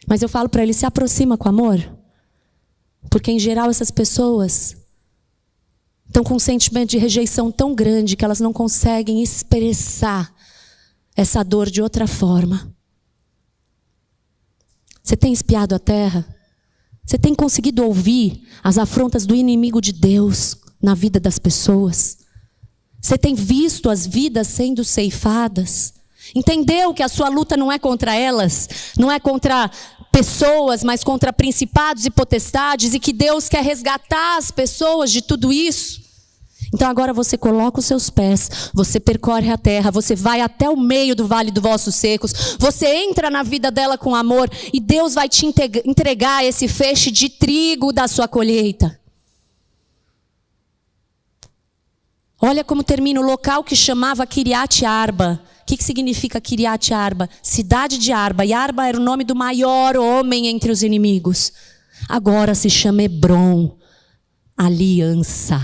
Mas eu falo para ele, se aproxima com amor. Porque em geral essas pessoas estão com um sentimento de rejeição tão grande que elas não conseguem expressar essa dor de outra forma. Você tem espiado a terra? Você tem conseguido ouvir as afrontas do inimigo de Deus na vida das pessoas? Você tem visto as vidas sendo ceifadas? Entendeu que a sua luta não é contra elas, não é contra pessoas, mas contra principados e potestades, e que Deus quer resgatar as pessoas de tudo isso? Então agora você coloca os seus pés, você percorre a terra, você vai até o meio do vale dos ossos secos, você entra na vida dela com amor, e Deus vai te entregar esse feixe de trigo da sua colheita. Olha como termina o local que chamava Kiriat Arba. O que significa Kiriat Arba? Cidade de Arba. E Arba era o nome do maior homem entre os inimigos. Agora se chama Hebron, aliança.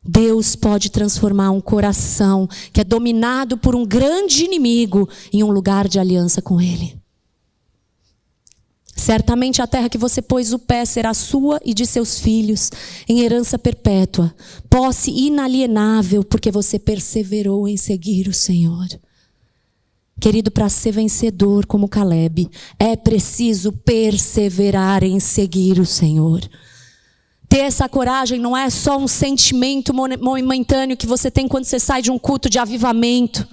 Deus pode transformar um coração que é dominado por um grande inimigo em um lugar de aliança com Ele. Certamente a terra que você pôs o pé será sua e de seus filhos, em herança perpétua, posse inalienável, porque você perseverou em seguir o Senhor. Querido, para ser vencedor como Caleb, é preciso perseverar em seguir o Senhor. Ter essa coragem não é só um sentimento momentâneo que você tem quando você sai de um culto de avivamento.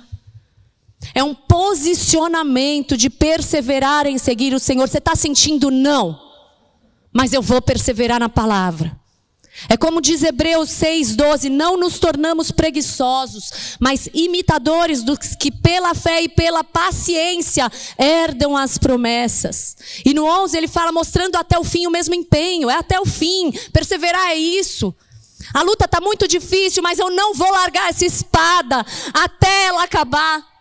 É um posicionamento de perseverar em seguir o Senhor. Você está sentindo não, mas eu vou perseverar na palavra. É como diz Hebreus 6:12, não nos tornamos preguiçosos, mas imitadores dos que pela fé e pela paciência herdam as promessas. E no 11 ele fala, mostrando até o fim o mesmo empenho, é até o fim, perseverar é isso. A luta está muito difícil, mas eu não vou largar essa espada até ela acabar.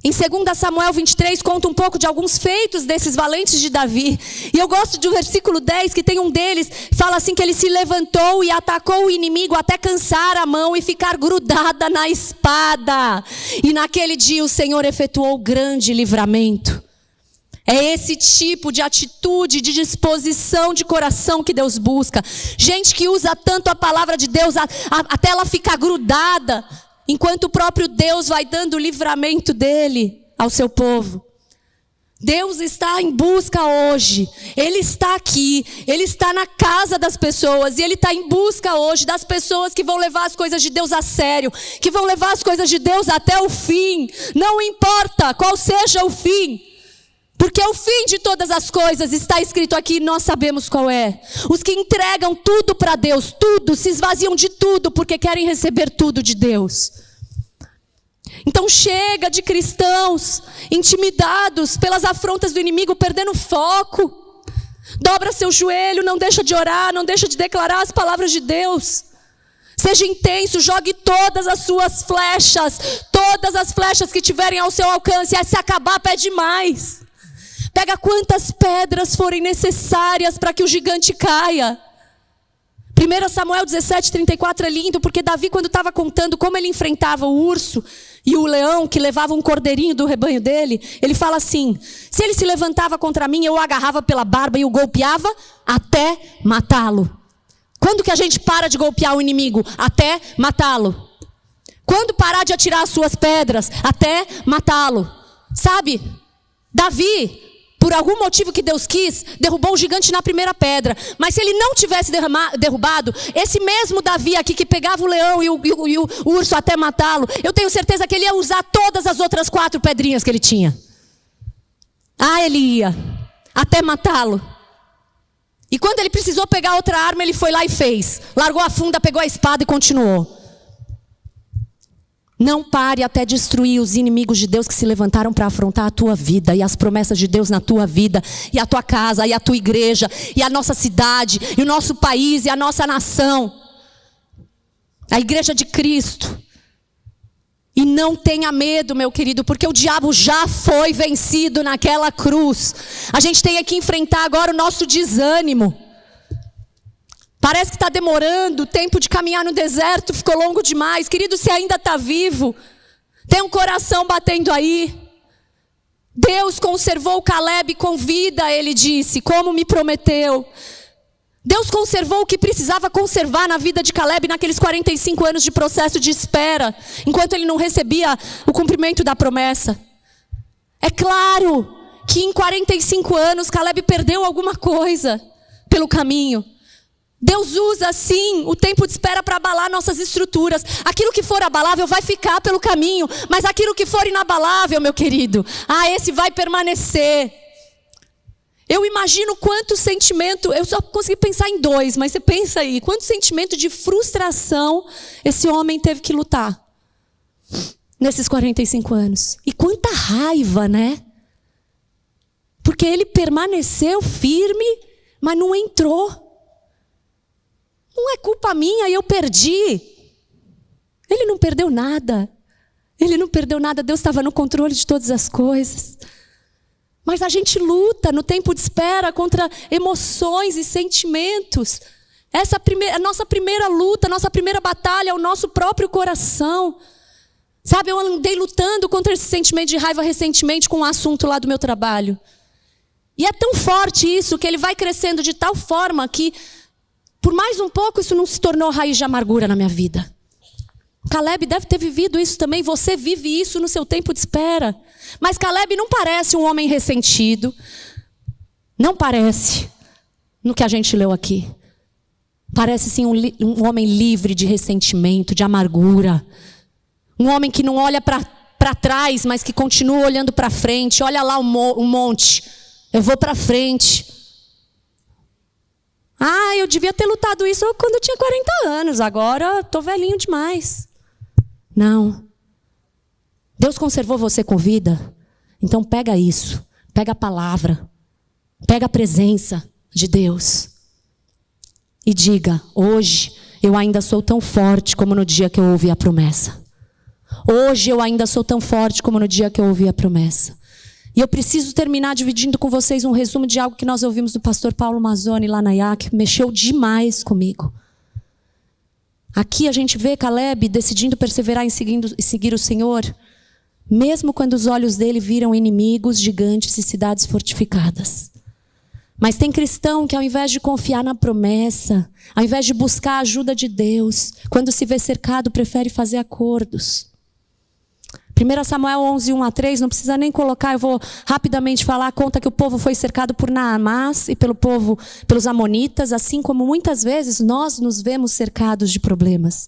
Em 2 Samuel 23 conta um pouco de alguns feitos desses valentes de Davi. E eu gosto do versículo 10, que tem um deles, fala assim que ele se levantou e atacou o inimigo até cansar a mão e ficar grudada na espada. E naquele dia o Senhor efetuou grande livramento. É esse tipo de atitude, de disposição de coração que Deus busca. Gente que usa tanto a palavra de Deus até ela ficar grudada, enquanto o próprio Deus vai dando o livramento dele ao seu povo. Deus está em busca hoje. Ele está aqui. Ele está na casa das pessoas. E Ele está em busca hoje das pessoas que vão levar as coisas de Deus a sério. Que vão levar as coisas de Deus até o fim. Não importa qual seja o fim. Porque o fim de todas as coisas está escrito aqui, nós sabemos qual é. Os que entregam tudo para Deus, tudo, se esvaziam de tudo porque querem receber tudo de Deus. Então chega de cristãos intimidados pelas afrontas do inimigo, perdendo foco. Dobra seu joelho, não deixa de orar, não deixa de declarar as palavras de Deus. Seja intenso, jogue todas as suas flechas, todas as flechas que tiverem ao seu alcance. E se acabar, pede mais. Pega quantas pedras forem necessárias para que o gigante caia. 1 Samuel 17:34 é lindo, porque Davi, quando estava contando como ele enfrentava o urso e o leão que levava um cordeirinho do rebanho dele, ele fala assim, se ele se levantava contra mim, eu o agarrava pela barba e o golpeava até matá-lo. Quando que a gente para de golpear o inimigo? Até matá-lo. Quando parar de atirar as suas pedras? Até matá-lo. Sabe, Davi, por algum motivo que Deus quis, derrubou o gigante na primeira pedra. Mas se ele não tivesse derrubado, esse mesmo Davi aqui que pegava o leão e o urso até matá-lo, eu tenho certeza que ele ia usar todas as outras 4 pedrinhas que ele tinha. Ele ia até matá-lo. E quando ele precisou pegar outra arma, ele foi lá e fez. Largou a funda, pegou a espada e continuou. Não pare até destruir os inimigos de Deus que se levantaram para afrontar a tua vida e as promessas de Deus na tua vida, e a tua casa, e a tua igreja, e a nossa cidade, e o nosso país, e a nossa nação. A igreja de Cristo. E não tenha medo, meu querido, porque o diabo já foi vencido naquela cruz. A gente tem que enfrentar agora o nosso desânimo. Parece que está demorando, o tempo de caminhar no deserto ficou longo demais. Querido, você ainda está vivo. Tem um coração batendo aí. Deus conservou Caleb com vida, ele disse, como me prometeu. Deus conservou o que precisava conservar na vida de Caleb naqueles 45 anos de processo de espera, enquanto ele não recebia o cumprimento da promessa. É claro que em 45 anos Caleb perdeu alguma coisa pelo caminho. Deus usa, sim, o tempo de espera para abalar nossas estruturas. Aquilo que for abalável vai ficar pelo caminho, mas aquilo que for inabalável, meu querido, esse vai permanecer. Eu imagino quanto sentimento, eu só consegui pensar em 2, mas você pensa aí, quanto sentimento de frustração esse homem teve que lutar nesses 45 anos. E quanta raiva, né? Porque ele permaneceu firme, mas não entrou. Não é culpa minha, eu perdi. Ele não perdeu nada. Ele não perdeu nada, Deus estava no controle de todas as coisas. Mas a gente luta no tempo de espera contra emoções e sentimentos. A nossa primeira luta, a nossa primeira batalha é o nosso próprio coração. Sabe, eu andei lutando contra esse sentimento de raiva recentemente com um assunto lá do meu trabalho. E é tão forte isso que ele vai crescendo de tal forma que, por mais um pouco, isso não se tornou raiz de amargura na minha vida. Caleb deve ter vivido isso também. Você vive isso no seu tempo de espera. Mas Caleb não parece um homem ressentido. Não parece no que a gente leu aqui. Parece sim um homem livre de ressentimento, de amargura. Um homem que não olha para trás, mas que continua olhando para frente. Olha lá o monte. Eu vou para frente. Eu devia ter lutado isso quando eu tinha 40 anos. Agora estou velhinho demais. Não. Deus conservou você com vida. Então pega isso. Pega a palavra. Pega a presença de Deus. E diga, hoje eu ainda sou tão forte como no dia que eu ouvi a promessa. Hoje eu ainda sou tão forte como no dia que eu ouvi a promessa. E eu preciso terminar dividindo com vocês um resumo de algo que nós ouvimos do pastor Paulo Mazzoni lá na IAC, que mexeu demais comigo. Aqui a gente vê Caleb decidindo perseverar em seguir o Senhor, mesmo quando os olhos dele viram inimigos, gigantes e cidades fortificadas. Mas tem cristão que ao invés de confiar na promessa, ao invés de buscar a ajuda de Deus, quando se vê cercado, prefere fazer acordos. 1 Samuel 11, 1-3, não precisa nem colocar, eu vou rapidamente falar. Conta que o povo foi cercado por Naamás e pelos amonitas, assim como muitas vezes nós nos vemos cercados de problemas.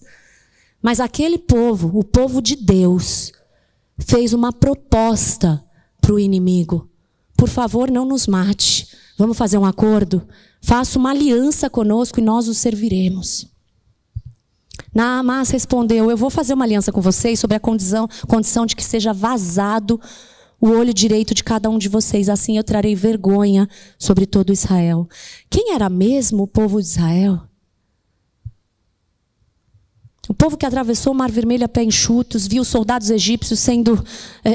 Mas aquele povo, o povo de Deus, fez uma proposta para o inimigo. Por favor, não nos mate. Vamos fazer um acordo? Faça uma aliança conosco e nós o serviremos. Naamás respondeu, eu vou fazer uma aliança com vocês sobre a condição de que seja vazado o olho direito de cada um de vocês. Assim eu trarei vergonha sobre todo Israel. Quem era mesmo o povo de Israel? O povo que atravessou o Mar Vermelho a pé enxutos, viu soldados egípcios sendo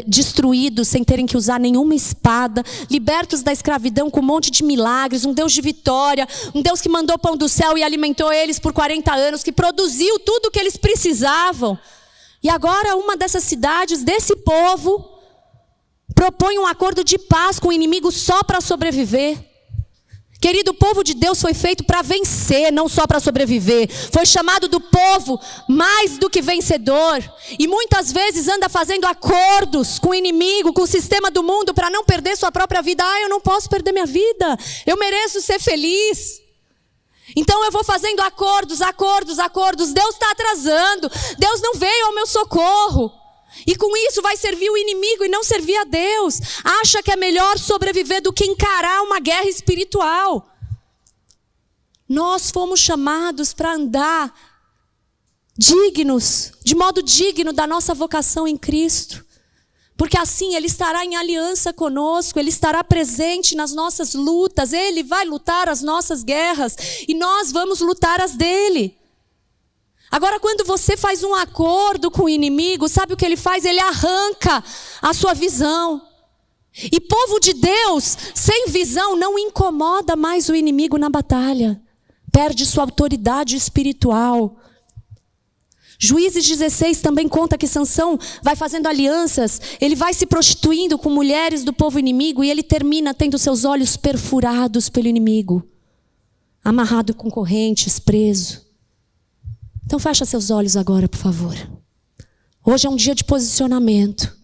destruídos sem terem que usar nenhuma espada, libertos da escravidão com um monte de milagres, um Deus de vitória, um Deus que mandou pão do céu e alimentou eles por 40 anos, que produziu tudo o que eles precisavam. E agora uma dessas cidades, desse povo, propõe um acordo de paz com o inimigo só para sobreviver. Querido, o povo de Deus foi feito para vencer, não só para sobreviver. Foi chamado do povo mais do que vencedor. E muitas vezes anda fazendo acordos com o inimigo, com o sistema do mundo, para não perder sua própria vida. Eu não posso perder minha vida. Eu mereço ser feliz. Então eu vou fazendo acordos. Deus está atrasando. Deus não veio ao meu socorro. E com isso vai servir o inimigo e não servir a Deus. Acha que é melhor sobreviver do que encarar uma guerra espiritual. Nós fomos chamados para andar dignos, de modo digno da nossa vocação em Cristo. Porque assim Ele estará em aliança conosco, Ele estará presente nas nossas lutas, Ele vai lutar as nossas guerras e nós vamos lutar as dele. Agora, quando você faz um acordo com o inimigo, sabe o que ele faz? Ele arranca a sua visão. E povo de Deus, sem visão, não incomoda mais o inimigo na batalha. Perde sua autoridade espiritual. Juízes 16 também conta que Sansão vai fazendo alianças, ele vai se prostituindo com mulheres do povo inimigo e ele termina tendo seus olhos perfurados pelo inimigo, amarrado com correntes, preso. Então fecha seus olhos agora, por favor. Hoje é um dia de posicionamento.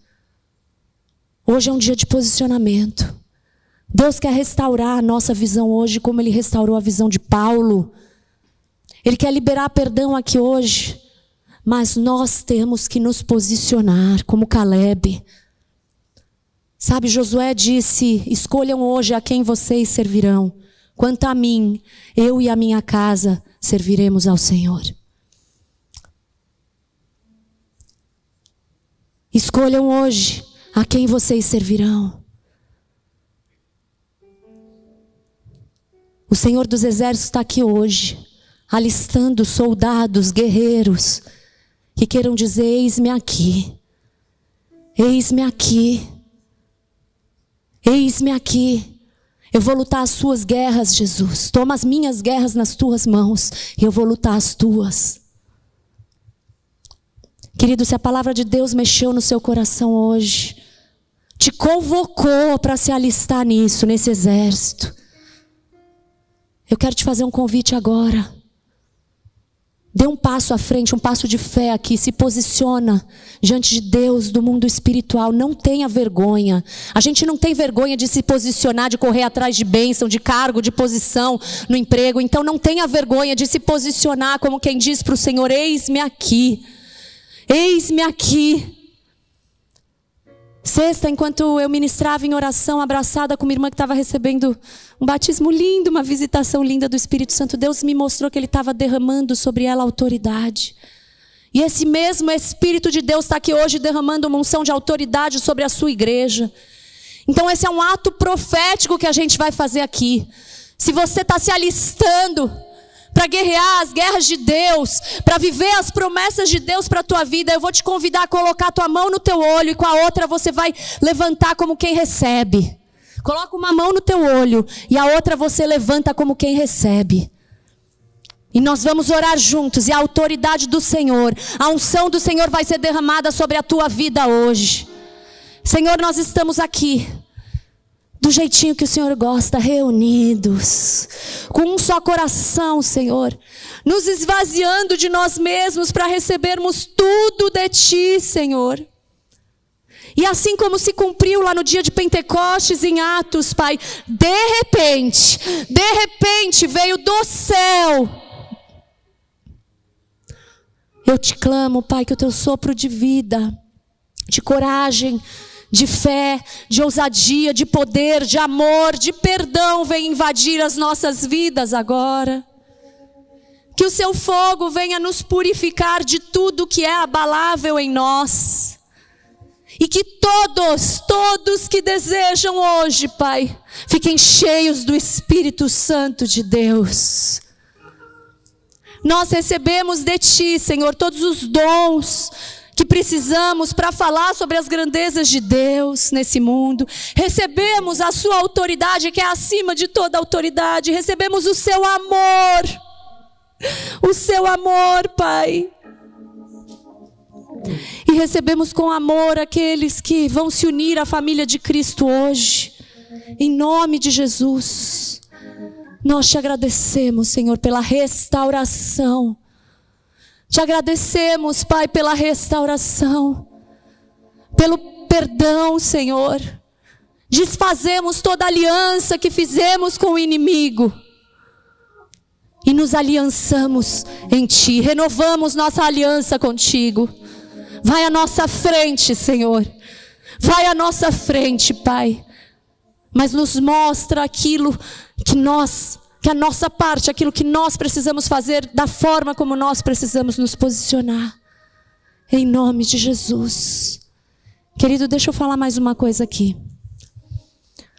Hoje é um dia de posicionamento. Deus quer restaurar a nossa visão hoje como Ele restaurou a visão de Paulo. Ele quer liberar perdão aqui hoje. Mas nós temos que nos posicionar como Caleb. Sabe, Josué disse: escolham hoje a quem vocês servirão. Quanto a mim, eu e a minha casa serviremos ao Senhor. Escolham hoje a quem vocês servirão. O Senhor dos Exércitos está aqui hoje, alistando soldados, guerreiros, que queiram dizer: eis-me aqui, eis-me aqui, eis-me aqui. Eu vou lutar as suas guerras, Jesus. Toma as minhas guerras nas tuas mãos e eu vou lutar as tuas. Querido, se a palavra de Deus mexeu no seu coração hoje, te convocou para se alistar nisso, nesse exército, eu quero te fazer um convite agora. Dê um passo à frente, um passo de fé aqui. Se posiciona diante de Deus, do mundo espiritual. Não tenha vergonha. A gente não tem vergonha de se posicionar, de correr atrás de bênção, de cargo, de posição no emprego. Então não tenha vergonha de se posicionar como quem diz para o Senhor: eis-me aqui. Eis-me aqui. Sexta, enquanto eu ministrava em oração, abraçada com uma irmã que estava recebendo um batismo lindo, uma visitação linda do Espírito Santo, Deus me mostrou que Ele estava derramando sobre ela autoridade. E esse mesmo Espírito de Deus está aqui hoje derramando uma unção de autoridade sobre a sua igreja. Então esse é um ato profético que a gente vai fazer aqui. Se você está se alistando para guerrear as guerras de Deus, para viver as promessas de Deus para a tua vida, eu vou te convidar a colocar a tua mão no teu olho e com a outra você vai levantar como quem recebe. Coloca uma mão no teu olho e a outra você levanta como quem recebe. E nós vamos orar juntos e a autoridade do Senhor, a unção do Senhor vai ser derramada sobre a tua vida hoje. Senhor, nós estamos aqui do jeitinho que o Senhor gosta, reunidos, com um só coração, Senhor, nos esvaziando de nós mesmos para recebermos tudo de Ti, Senhor. E assim como se cumpriu lá no dia de Pentecostes em Atos, Pai, de repente veio do céu. Eu te clamo, Pai, que o Teu sopro de vida, de coragem, de fé, de ousadia, de poder, de amor, de perdão venha invadir as nossas vidas agora. Que o Seu fogo venha nos purificar de tudo que é abalável em nós. E que todos que desejam hoje, Pai, fiquem cheios do Espírito Santo de Deus. Nós recebemos de Ti, Senhor, todos os dons que precisamos para falar sobre as grandezas de Deus nesse mundo. Recebemos a Sua autoridade, que é acima de toda autoridade. Recebemos o Seu amor. O Seu amor, Pai. E recebemos com amor aqueles que vão se unir à família de Cristo hoje. Em nome de Jesus. Nós Te agradecemos, Senhor, pela restauração. Te agradecemos, Pai, pela restauração, pelo perdão, Senhor. Desfazemos toda aliança que fizemos com o inimigo e nos aliançamos em Ti, renovamos nossa aliança contigo. Vai à nossa frente, Senhor, vai à nossa frente, Pai, mas nos mostra aquilo que a nossa parte, aquilo que nós precisamos fazer, da forma como nós precisamos nos posicionar. Em nome de Jesus. Querido, deixa eu falar mais uma coisa aqui.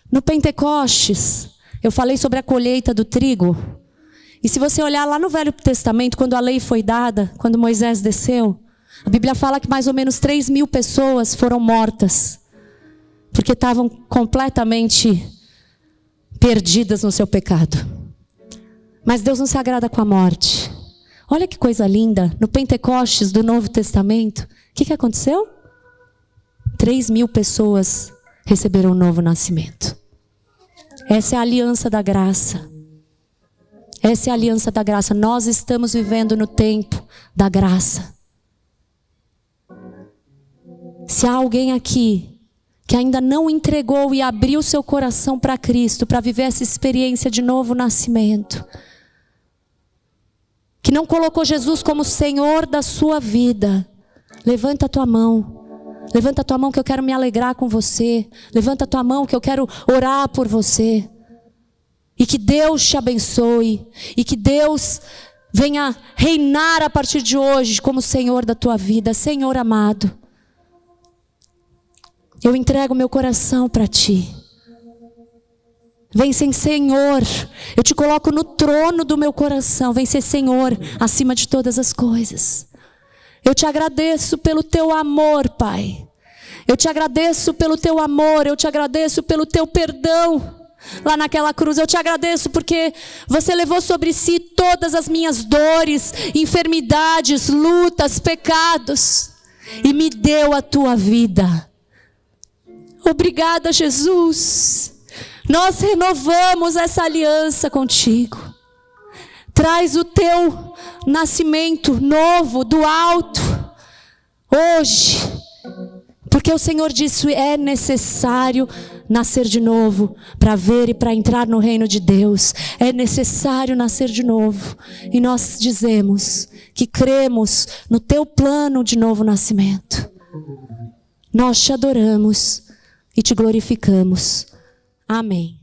No Pentecostes, eu falei sobre a colheita do trigo. E se você olhar lá no Velho Testamento, quando a lei foi dada, quando Moisés desceu, a Bíblia fala que mais ou menos 3.000 pessoas foram mortas, porque estavam completamente perdidas no seu pecado. Mas Deus não se agrada com a morte. Olha que coisa linda, no Pentecostes do Novo Testamento, o que aconteceu? 3.000 pessoas receberam um novo nascimento. Essa é a aliança da graça. Essa é a aliança da graça. Nós estamos vivendo no tempo da graça. Se há alguém aqui que ainda não entregou e abriu seu coração para Cristo, para viver essa experiência de novo nascimento, que não colocou Jesus como Senhor da sua vida, levanta a tua mão. Levanta a tua mão que eu quero me alegrar com você. Levanta a tua mão que eu quero orar por você. E que Deus te abençoe. E que Deus venha reinar a partir de hoje como Senhor da tua vida. Senhor amado, eu entrego meu coração para ti. Vem ser Senhor. Eu te coloco no trono do meu coração. Vem ser Senhor acima de todas as coisas. Eu te agradeço pelo teu amor, Pai. Eu te agradeço pelo teu amor. Eu te agradeço pelo teu perdão lá naquela cruz. Eu te agradeço porque você levou sobre si todas as minhas dores, enfermidades, lutas, pecados. E me deu a tua vida. Obrigada, Jesus. Nós renovamos essa aliança contigo. Traz o teu nascimento novo do alto hoje, porque o Senhor disse: é necessário nascer de novo para ver e para entrar no reino de Deus. É necessário nascer de novo. E nós dizemos que cremos no teu plano de novo nascimento. Nós te adoramos e te glorificamos. Amém.